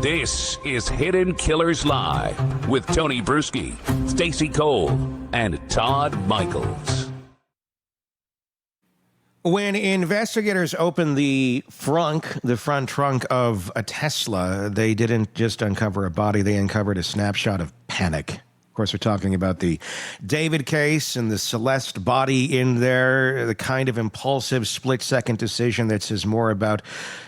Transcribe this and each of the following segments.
This is Hidden Killers Live with Tony Brueski, Stacey Cole, and Todd Michaels. When investigators opened the front trunk of a Tesla, they didn't just uncover a body, they uncovered a snapshot of panic. Of course, we're talking about the David case and the Celeste body in there, the kind of impulsive split-second decision that says more about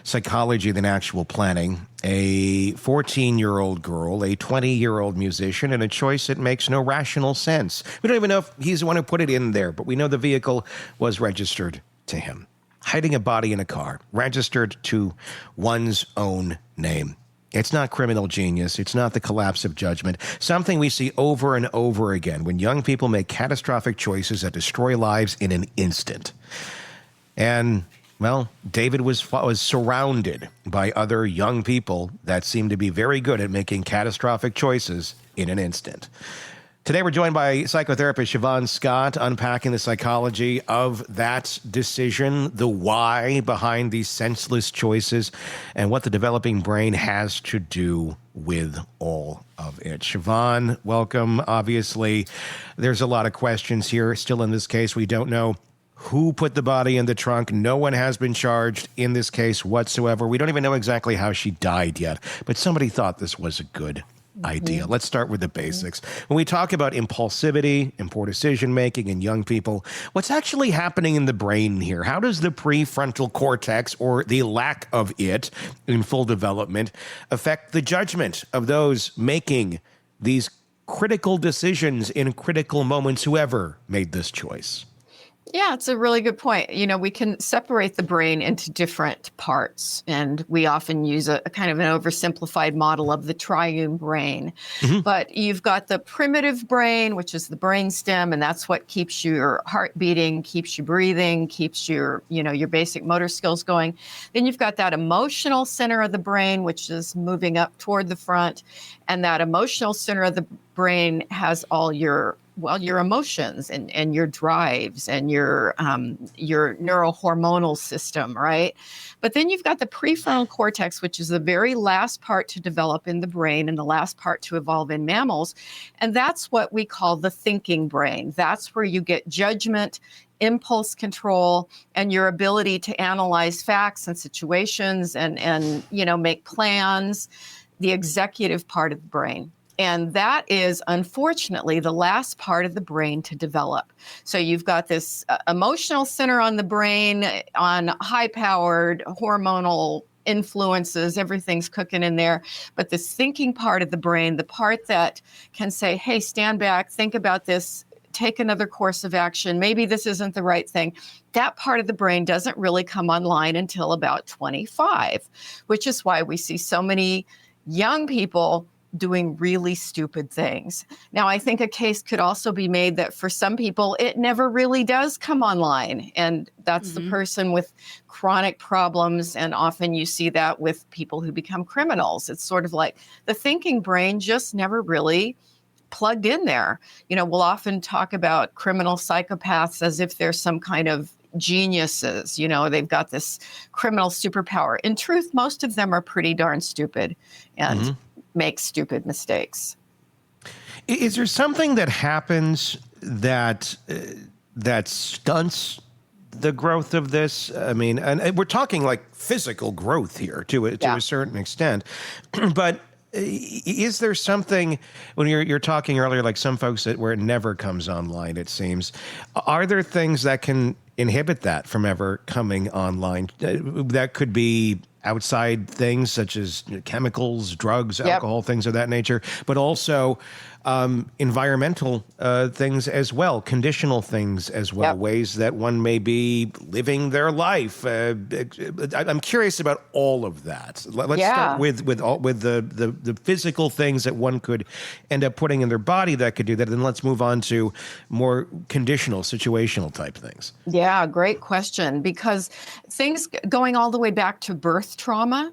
psychology than actual planning. A 14-year-old girl, a 20-year-old musician, and a choice that makes no rational sense. We don't even know if he's the one who put it in there, but we know the vehicle was registered to him. Hiding a body in a car, registered to one's own name. It's not criminal genius. It's not the collapse of judgment. Something we see over and over again when young people make catastrophic choices that destroy lives in an instant. And, well, David was surrounded by other young people that seemed to be very good at making catastrophic choices in an instant. Today, we're joined by psychotherapist Shavaun Scott, unpacking the psychology of that decision, the why behind these senseless choices, and what the developing brain has to do with all of it. Shavaun, welcome. Obviously, there's a lot of questions here. Still in this case, we don't know who put the body in the trunk. No one has been charged in this case whatsoever. We don't even know exactly how she died yet, but somebody thought this was a good idea. Let's start with the basics. When we talk about impulsivity and poor decision-making in young people, what's actually happening in the brain here? How does the prefrontal cortex, or the lack of it in full development, affect the judgment of those making these critical decisions in critical moments, whoever made this choice? Yeah, it's a really good point. You know, we can separate the brain into different parts, and we often use a kind of an oversimplified model of the triune brain. Mm-hmm. But you've got the primitive brain, which is the brainstem, and that's what keeps your heart beating, keeps you breathing, keeps your basic motor skills going. Then you've got that emotional center of the brain, which is moving up toward the front, and that emotional center of the brain has all your emotions and your drives and your neurohormonal system, right? But then you've got the prefrontal cortex, which is the very last part to develop in the brain and the last part to evolve in mammals. And that's what we call the thinking brain. That's where you get judgment, impulse control, and your ability to analyze facts and situations and make plans, the executive part of the brain. And that is, unfortunately, the last part of the brain to develop. So you've got this emotional center on the brain, on high-powered hormonal influences, everything's cooking in there. But this thinking part of the brain, the part that can say, hey, stand back, think about this, take another course of action, maybe this isn't the right thing. That part of the brain doesn't really come online until about 25, which is why we see so many young people doing really stupid things. Now, I think a case could also be made that for some people, it never really does come online. And that's the person with chronic problems. And often you see that with people who become criminals. It's sort of like the thinking brain just never really plugged in there. You know, we'll often talk about criminal psychopaths as if they're some kind of geniuses. You know, they've got this criminal superpower. In truth, most of them are pretty darn stupid and make stupid mistakes. Is there something that happens that stunts the growth of this? I mean, and we're talking like physical growth here to a certain extent, but is there something, when you're talking earlier, like some folks where it never comes online, it seems, are there things that can inhibit that from ever coming online? That could be outside things such as chemicals, drugs, alcohol, things of that nature, but also environmental things as well, conditional things as well, ways that one may be living their life. I'm curious about all of that. Let's start with the physical things that one could end up putting in their body that could do that, and then let's move on to more conditional, situational type things. Yeah, great question, because things going all the way back to birth trauma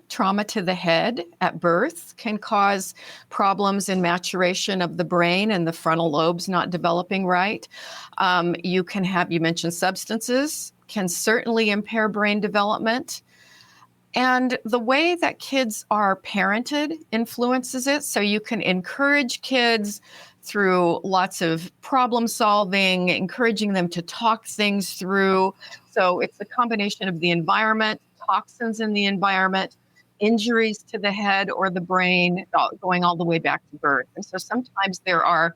to the head at birth can cause problems in maturation of the brain and the frontal lobes not developing right. You mentioned substances can certainly impair brain development. And the way that kids are parented influences it. So you can encourage kids through lots of problem solving, encouraging them to talk things through. So it's a combination of the environment, toxins in the environment, injuries to the head or the brain, going all the way back to birth. And so sometimes there are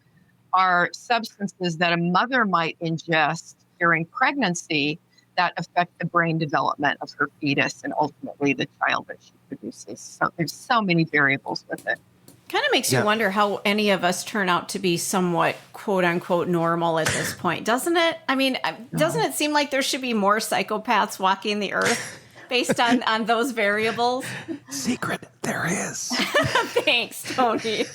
substances that a mother might ingest during pregnancy that affect the brain development of her fetus and ultimately the child that she produces. So there's so many variables with it. Kind of makes you wonder how any of us turn out to be somewhat quote unquote normal at this point, doesn't it? I mean, doesn't it seem like there should be more psychopaths walking the earth based on those variables? Secret, there is. Thanks, Tony.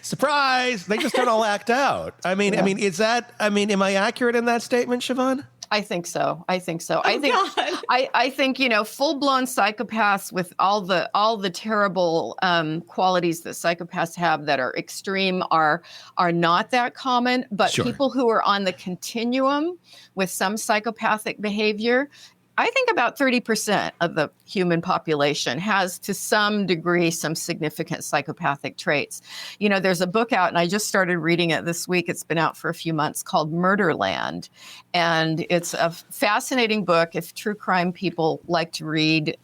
Surprise! They just don't all act out. I mean, am I accurate in that statement, Shavaun? I think so. Oh, I think, full-blown psychopaths with all the terrible qualities that psychopaths have that are extreme are not that common. But people who are on the continuum with some psychopathic behavior, I think about 30% of the human population has to some degree some significant psychopathic traits. There's a book out, and I just started reading it this week. It's been out for a few months, called Murderland. And it's a fascinating book. If true crime people like to read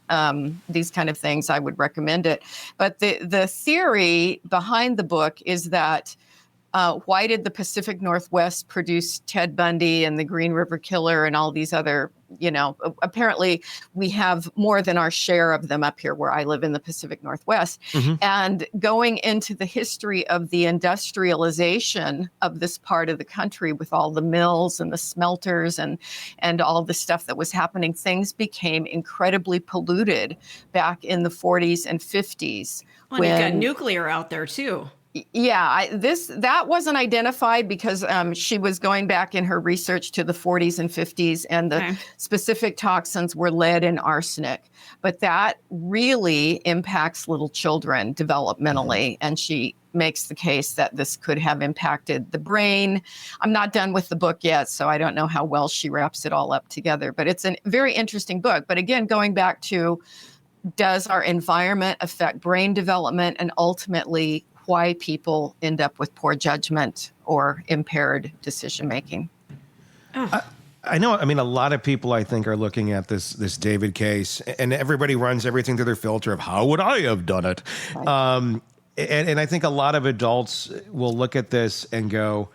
these kind of things, I would recommend it. But the theory behind the book is that why did the Pacific Northwest produce Ted Bundy and the Green River Killer and all these other, apparently we have more than our share of them up here where I live in the Pacific Northwest. Mm-hmm. And going into the history of the industrialization of this part of the country with all the mills and the smelters and all the stuff that was happening, things became incredibly polluted back in the 40s and 50s. Well, and you've got nuclear out there too. Yeah, that wasn't identified because she was going back in her research to the 40s and 50s, and the specific toxins were lead and arsenic. But that really impacts little children developmentally, and she makes the case that this could have impacted the brain. I'm not done with the book yet, so I don't know how well she wraps it all up together. But it's a very interesting book. But again, going back to, does our environment affect brain development and ultimately why people end up with poor judgment or impaired decision making? I know. I mean, a lot of people, I think, are looking at this David case, and everybody runs everything through their filter of how would I have done it. Right. And I think a lot of adults will look at this and go,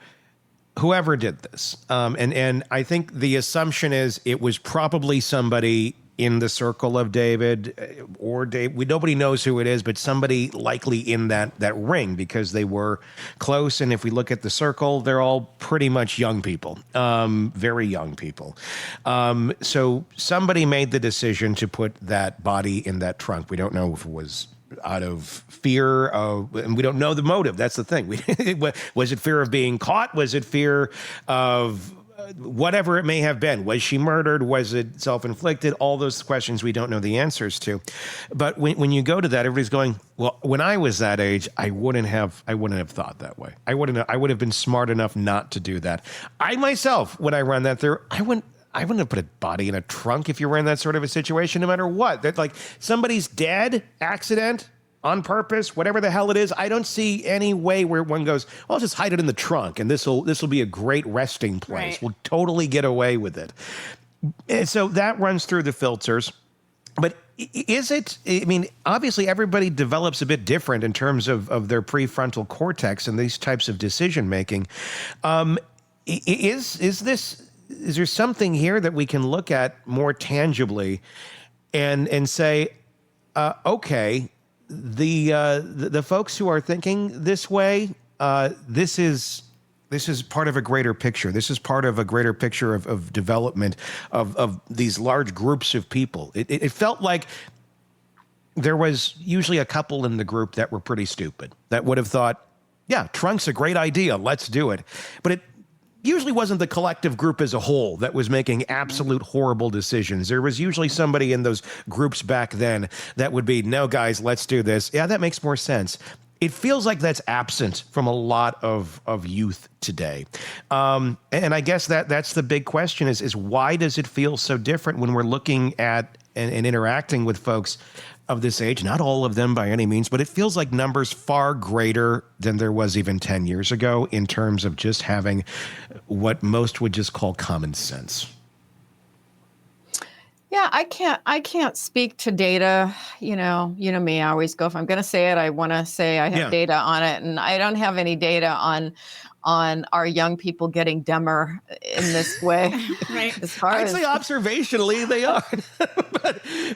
whoever did this. And I think the assumption is it was probably somebody in the circle of David or Dave. Nobody knows who it is, but somebody likely in that ring because they were close. And if we look at the circle, they're all pretty much young people, very young people. So somebody made the decision to put that body in that trunk. We don't know if it was out of fear of, and we don't know the motive. That's the thing. Was it fear of being caught? Was it fear of whatever it may have been? Was she murdered? Was it self-inflicted? All those questions we don't know the answers to. But when you go to that, everybody's going, well, when I was that age, I wouldn't have thought that way. I would have been smart enough not to do that. I myself, when I run that through, I wouldn't have put a body in a trunk if you were in that sort of a situation, no matter what. That, like, somebody's dead, accident, on purpose, whatever the hell it is. I don't see any way where one goes, well, I'll just hide it in the trunk and this will be a great resting place. Right. We'll totally get away with it. And so that runs through the filters. But is it, I mean, obviously everybody develops a bit different in terms of their prefrontal cortex and these types of decision making. Is there something here that we can look at more tangibly and say, okay, the folks who are thinking this way, this is part of a greater picture. This is part of a greater picture of development of these large groups of people. It felt like there was usually a couple in the group that were pretty stupid, that would have thought, yeah, trunk's a great idea, let's do it. But it usually wasn't the collective group as a whole that was making absolute horrible decisions. There was usually somebody in those groups back then that would be, no, guys, let's do this. Yeah, that makes more sense. It feels like that's absent from a lot of youth today. And I guess that's the big question is why does it feel so different when we're looking at and interacting with folks of this age? Not all of them by any means, but it feels like numbers far greater than there was even 10 years ago in terms of just having what most would just call common sense. Yeah, I can't speak to data. You know me, I always go, if I'm going to say it, I want to say I have data on it. And I don't have any data on our young people getting dumber in this way. Right. I'd say observationally they are.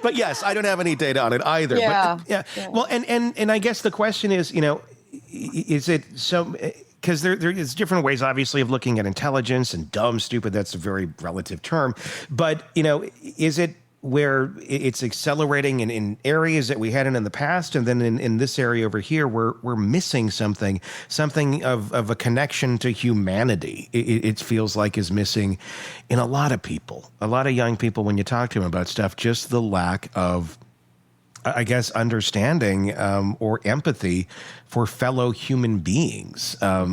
but yes, I don't have any data on it either. Yeah. But, well, and I guess the question is, is it so... Because there is different ways, obviously, of looking at intelligence, and dumb, stupid, that's a very relative term. But, is it where it's accelerating in areas that we hadn't in the past, and then in this area over here, we're missing something of a connection to humanity. It feels like is missing in a lot of people, a lot of young people, when you talk to them about stuff, just the lack of, I guess, understanding or empathy for fellow human beings. I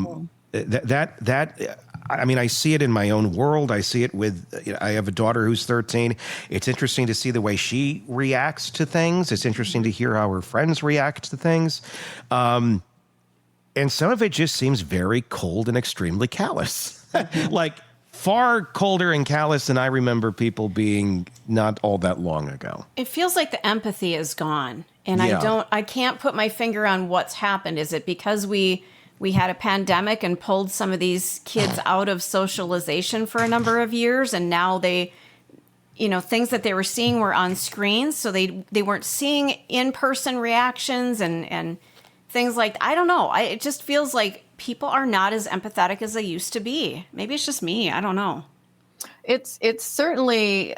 mean, I see it in my own world. I see it with, I have a daughter who's 13. It's interesting to see the way she reacts to things. It's interesting to hear how her friends react to things. And some of it just seems very cold and extremely callous. Like, far colder and callous than I remember people being not all that long ago. It feels like the empathy is gone. And I can't put my finger on what's happened. Is it because we had a pandemic and pulled some of these kids out of socialization for a number of years, and now they, things that they were seeing were on screens, so they weren't seeing in-person reactions and things like, I don't know. It just feels like people are not as empathetic as they used to be. Maybe it's just me. I don't know. It's certainly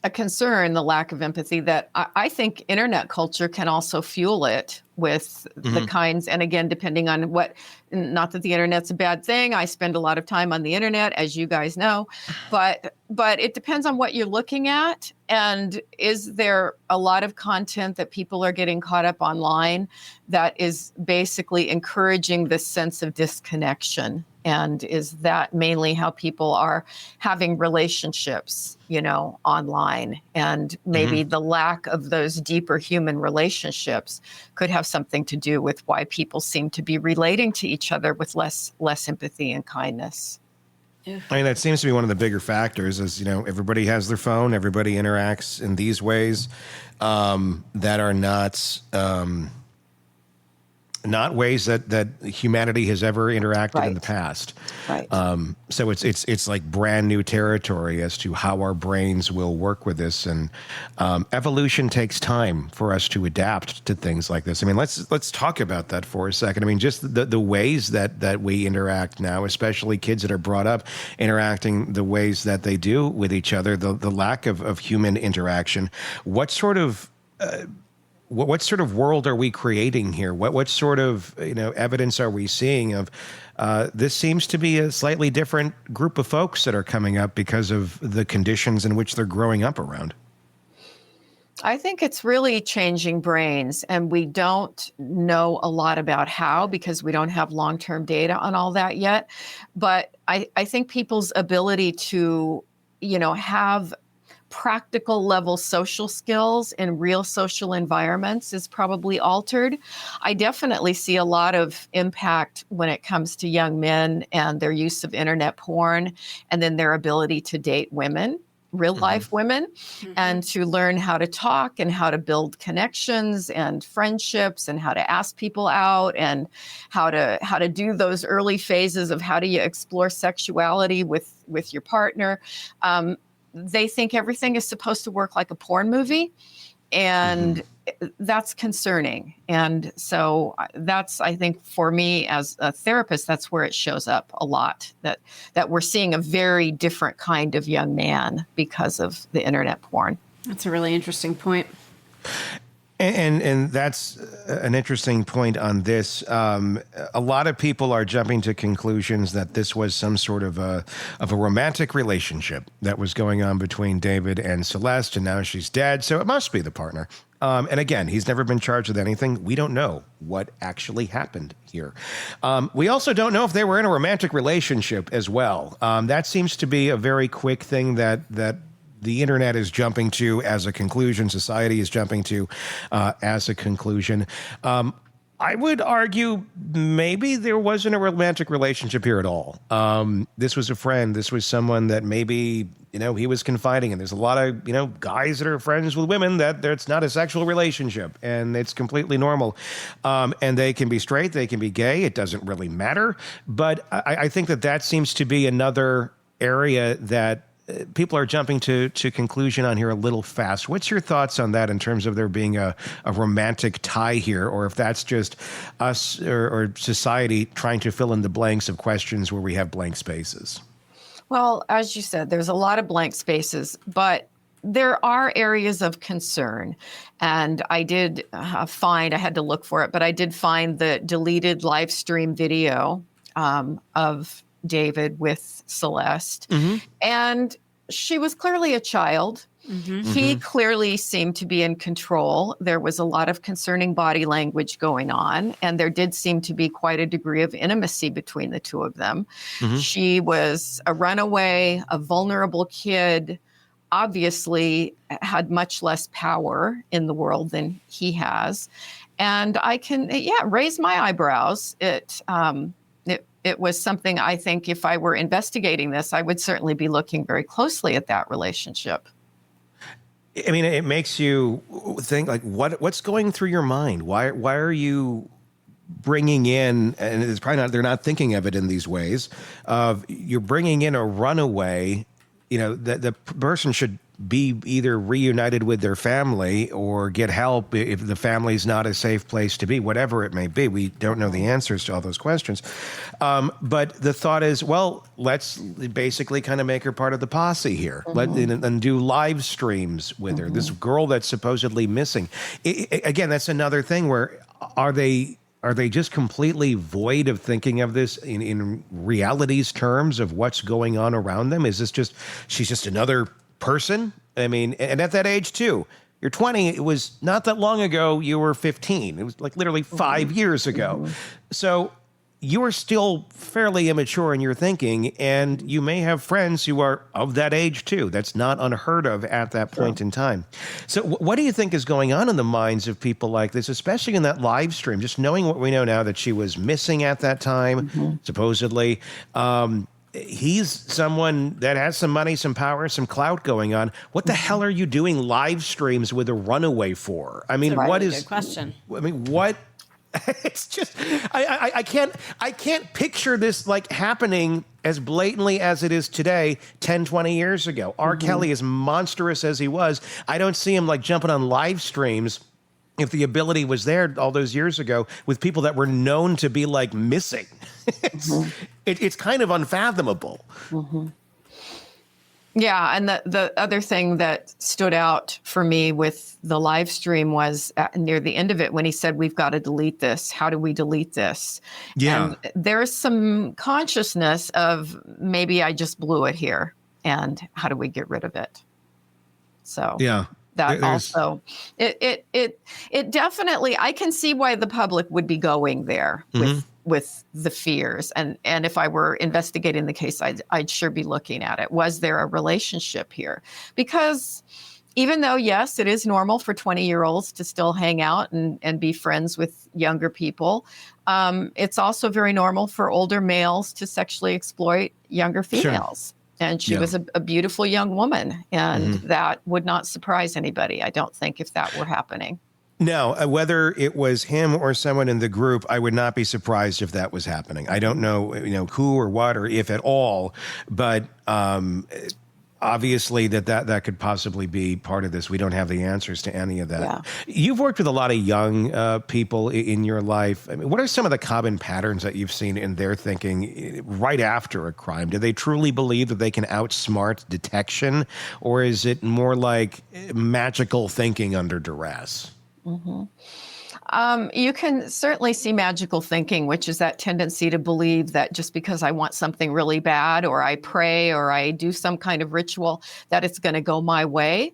a concern, the lack of empathy, that I think internet culture can also fuel it with the kinds, and again, depending on not that the internet's a bad thing. I spend a lot of time on the internet, as you guys know, but it depends on what you're looking at. And is there a lot of content that people are getting caught up online that is basically encouraging this sense of disconnection? And is that mainly how people are having relationships, online? And maybe the lack of those deeper human relationships could have something to do with why people seem to be relating to each other with less empathy and kindness. I mean, that seems to be one of the bigger factors is, everybody has their phone, everybody interacts in these ways that are not ways that humanity has ever interacted in the past. Right. So it's like brand new territory as to how our brains will work with this, and evolution takes time for us to adapt to things like this. I mean, let's talk about that for a second. I mean, just the ways that we interact now, especially kids that are brought up interacting the ways that they do with each other, the lack of human interaction. What sort of world are we creating here? What sort of evidence are we seeing of this? Seems to be a slightly different group of folks that are coming up because of the conditions in which they're growing up around. I think it's really changing brains, and we don't know a lot about how, because we don't have long-term data on all that yet. But I think people's ability to, have practical level social skills in real social environments is probably altered. I definitely see a lot of impact when it comes to young men and their use of internet porn, and then their ability to date women, real life women, and to learn how to talk and how to build connections and friendships and how to ask people out and how to do those early phases of how do you explore sexuality with your partner. They think everything is supposed to work like a porn movie, and that's concerning. And so that's, I think, for me as a therapist, that's where it shows up a lot, that we're seeing a very different kind of young man because of the internet porn. That's a really interesting point. And that's an interesting point on this. A lot of people are jumping to conclusions that this was some sort of a romantic relationship that was going on between David and Celeste, and now she's dead, so it must be the partner. And again, he's never been charged with anything. We don't know what actually happened here. We also don't know if they were in a romantic relationship as well. That seems to be a very quick thing that the internet is jumping to as a conclusion. Society is jumping to as a conclusion. I would argue maybe there wasn't a romantic relationship here at all. This was a friend. This was someone that maybe, he was confiding in. There's a lot of, guys that are friends with women that it's not a sexual relationship, and it's completely normal. And they can be straight, they can be gay. It doesn't really matter. But I think that seems to be another area that people are jumping to conclusion on here a little fast. What's your thoughts on that in terms of there being a romantic tie here, or if that's just us or society trying to fill in the blanks of questions where we have blank spaces? Well, as you said, there's a lot of blank spaces, but there are areas of concern. And I did I had to look for it, but I did find the deleted live stream video of David with Celeste. Mm-hmm. And she was clearly a child. Mm-hmm. He clearly seemed to be in control. There was a lot of concerning body language going on, and there did seem to be quite a degree of intimacy between the two of them. Mm-hmm. She was a runaway, a vulnerable kid, obviously had much less power in the world than he has. And I can, raise my eyebrows. It was something I think if I were investigating this, I would certainly be looking very closely at that relationship. I mean, it makes you think, like, what's going through your mind? Why are you bringing in, and it's probably not, they're not thinking of it in these ways, you're bringing in a runaway, that the person should be either reunited with their family or get help if the family's not a safe place to be, whatever it may be. We don't know the answers to all those questions. But the thought is, well, let's basically kind of make her part of the posse here. Mm-hmm. And do live streams with her. This girl that's supposedly missing. Again, that's another thing where are they just completely void of thinking of this in reality's terms of what's going on around them? Is this just, she's just another person? I mean, and at that age too, you're 20. It was not that long ago. You were 15. It was like literally 5 years ago. So you are still fairly immature in your thinking, and you may have friends who are of that age too. That's not unheard of at that point in time. So what do you think is going on in the minds of people like this, especially in that live stream, just knowing what we know now, that she was missing at that time, supposedly? He's someone that has some money, some power, some clout going on. What the hell are you doing live streams with a runaway for? I mean, what is... Good question. I mean, what... It's just, I can't picture this like happening as blatantly as it is today, 10, 20 years ago. R. Kelly, as monstrous as he was, I don't see him like jumping on live streams if the ability was there all those years ago with people that were known to be like missing. It's kind of unfathomable. Yeah, and the other thing that stood out for me with the live stream was near the end of it when he said, "We've got to delete this. How do we delete this?" Yeah, and there's some consciousness of maybe I just blew it here, and how do we get rid of it? So yeah, that also it definitely, I can see why the public would be going there with the fears. And if I were investigating the case, I'd sure be looking at it. Was there a relationship here? Because even though, yes, it is normal for 20-year-olds to still hang out and be friends with younger people, it's also very normal for older males to sexually exploit younger females. Sure. And she was a beautiful young woman, and that would not surprise anybody, I don't think, if that were happening. No, whether it was him or someone in the group, I would not be surprised if that was happening. I don't know, who or what or if at all, but obviously that could possibly be part of this. We don't have the answers to any of that. Yeah. You've worked with a lot of young people in your life. I mean, what are some of the common patterns that you've seen in their thinking right after a crime? Do they truly believe that they can outsmart detection, or is it more like magical thinking under duress? You can certainly see magical thinking, which is that tendency to believe that just because I want something really bad, or I pray, or I do some kind of ritual, that it's going to go my way.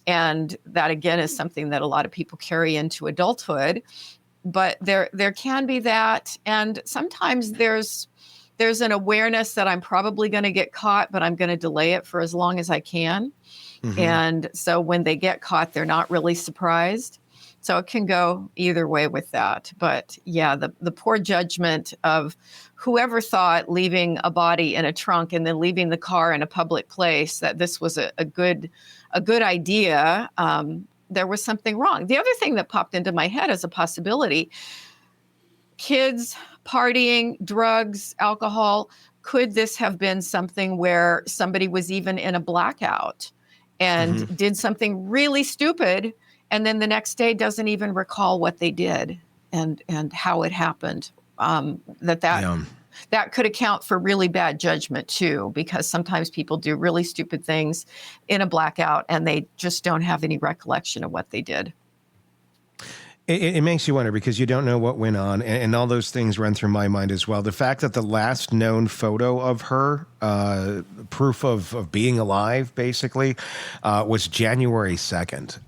And that, again, is something that a lot of people carry into adulthood. But there can be that. And sometimes there's an awareness that I'm probably going to get caught, but I'm going to delay it for as long as I can. Mm-hmm. And so when they get caught, they're not really surprised. So it can go either way with that. But yeah, the poor judgment of whoever thought leaving a body in a trunk and then leaving the car in a public place, that this was a good idea. There was something wrong. The other thing that popped into my head as a possibility, kids, partying, drugs, alcohol, could this have been something where somebody was even in a blackout and did something really stupid, and then the next day doesn't even recall what they did and how it happened? That could account for really bad judgment too, because sometimes people do really stupid things in a blackout and they just don't have any recollection of what they did. It makes you wonder, because you don't know what went on, and all those things run through my mind as well. The fact that the last known photo of her, proof of being alive, basically, was January 2nd.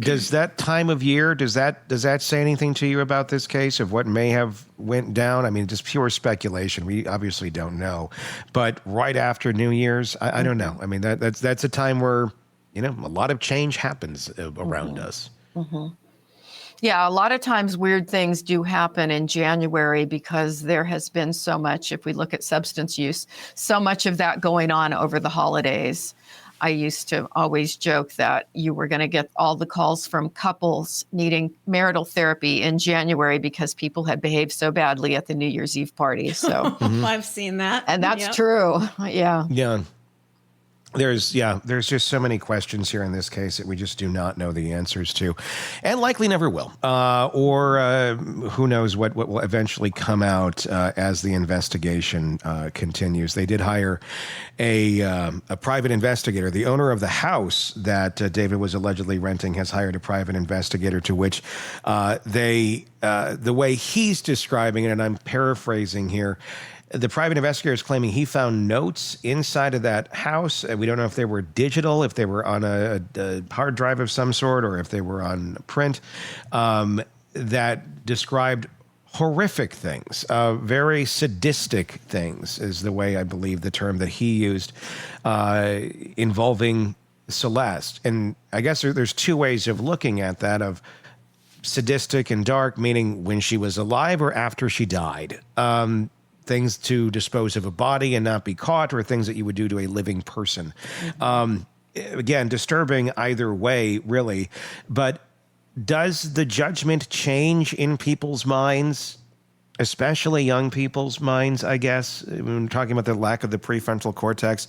Does that time of year, does that say anything to you about this case of what may have went down? I mean, just pure speculation. We obviously don't know, but right after New Year's, I don't know. I mean, that's a time where, a lot of change happens around us. Mm-hmm. Yeah, a lot of times weird things do happen in January because there has been so much, if we look at substance use, so much of that going on over the holidays. I used to always joke that you were going to get all the calls from couples needing marital therapy in January because people had behaved so badly at the New Year's Eve party. So I've seen that. And that's true. Yeah. Yeah. There's just so many questions here in this case that we just do not know the answers to, and likely never will. Or who knows what will eventually come out as the investigation continues. They did hire a private investigator. The owner of the house that David was allegedly renting has hired a private investigator, to which the way he's describing it, and I'm paraphrasing here, the private investigator is claiming he found notes inside of that house. We don't know if they were digital, if they were on a hard drive of some sort, or if they were on print, that described horrific things, very sadistic things is the way I believe the term that he used, involving Celeste. And I guess there's two ways of looking at that, of sadistic and dark, meaning when she was alive or after she died. Things to dispose of a body and not be caught, or things that you would do to a living person. Again, disturbing either way, really. But does the judgment change in people's minds, especially young people's minds, I guess? When we're talking about the lack of the prefrontal cortex,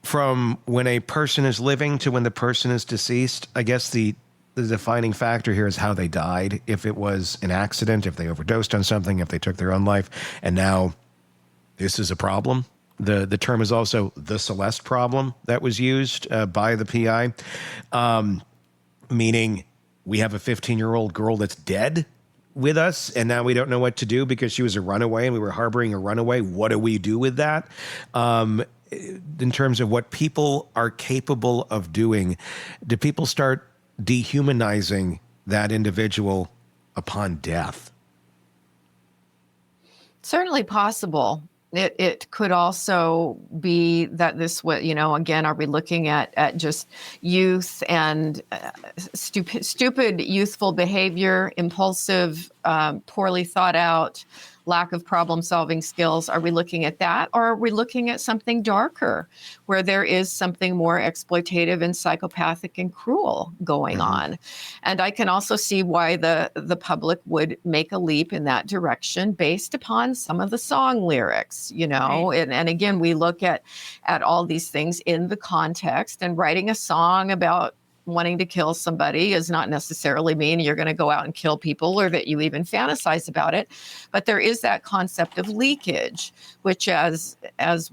from when a person is living to when the person is deceased, I guess the defining factor here is how they died. If it was an accident, if they overdosed on something, if they took their own life, and now this is a problem. The term is also the Celeste problem that was used by the PI, meaning we have a 15-year-old girl that's dead with us, and now we don't know what to do because she was a runaway and we were harboring a runaway. What do we do with that? In terms of what people are capable of doing, do people start dehumanizing that individual upon death? Certainly possible. It could also be that this, again, are we looking at just youth and stupid youthful behavior, impulsive, poorly thought out, lack of problem-solving skills? Are we looking at that, or are we looking at something darker, where there is something more exploitative and psychopathic and cruel going on? And I can also see why the public would make a leap in that direction based upon some of the song lyrics, Right. And again, we look at all these things in the context, and writing a song about wanting to kill somebody does not necessarily mean you're going to go out and kill people, or that you even fantasize about it. But there is that concept of leakage, which as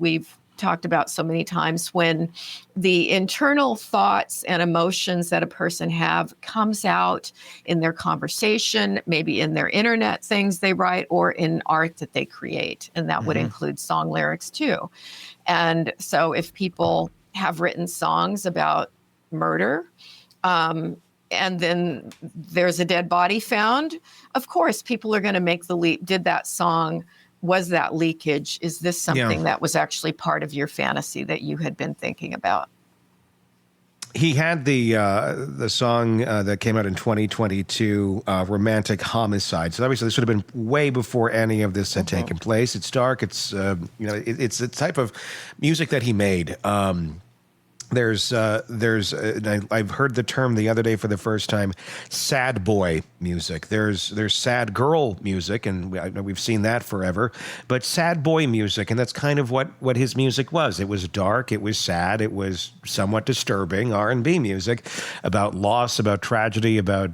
we've talked about so many times, when the internal thoughts and emotions that a person have comes out in their conversation, maybe in their internet things they write, or in art that they create. And that would include song lyrics too. And so if people have written songs about murder. And then there's a dead body found. Of course, people are going to make the leap. Did that song, was that leakage? Is this something that was actually part of your fantasy that you had been thinking about? He had the song that came out in 2022, "Romantic Homicide." So obviously, this would have been way before any of this had taken place. It's dark. It's it's the type of music that he made. I've heard the term the other day for the first time, sad boy music. There's sad girl music, and I know we've seen that forever, but sad boy music, and that's kind of what his music was. It was dark, it was sad, it was somewhat disturbing R&B music about loss, about tragedy, about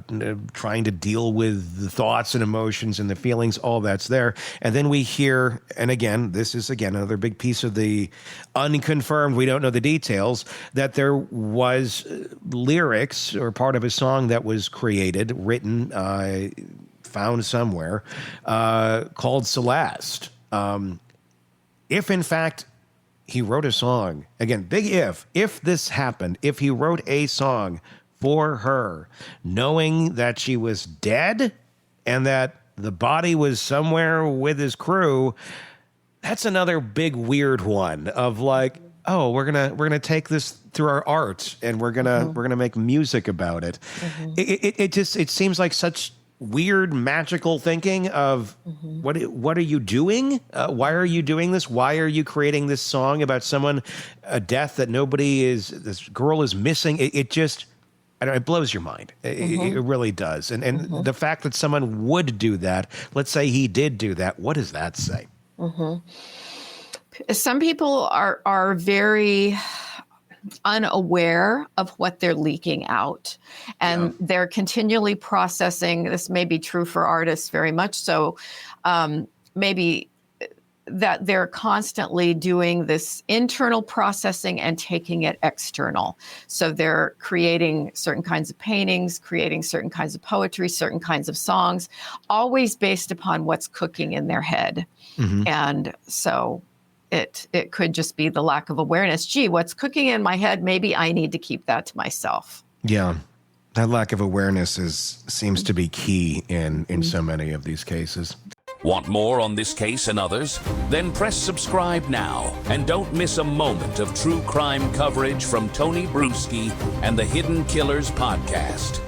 trying to deal with the thoughts and emotions and the feelings, all that's there. And then we hear, and again, this is another big piece of the unconfirmed, we don't know the details, that there was lyrics or part of a song that was created, written, found somewhere, called Celeste. If in fact he wrote a song, again, big if this happened, if he wrote a song for her, knowing that she was dead and that the body was somewhere with his crew, that's another big weird one of like, oh, we're gonna take this through our art and we're gonna make music about it. It seems like such weird magical thinking of what are you doing? Why are you doing this? Why are you creating this song about someone, a death that this girl is missing? It blows your mind. It really does. And the fact that someone would do that, let's say he did do that, what does that say? Some people are very unaware of what they're leaking out, and they're continually processing. This may be true for artists very much so. Maybe that they're constantly doing this internal processing and taking it external. So they're creating certain kinds of paintings, creating certain kinds of poetry, certain kinds of songs, always based upon what's cooking in their head. And so it could just be the lack of awareness. Gee, what's cooking in my head? Maybe I need to keep that to myself. Yeah. That lack of awareness seems to be key in so many of these cases. Want more on this case and others? Then press subscribe now and don't miss a moment of true crime coverage from Tony Brueski and the Hidden Killers podcast.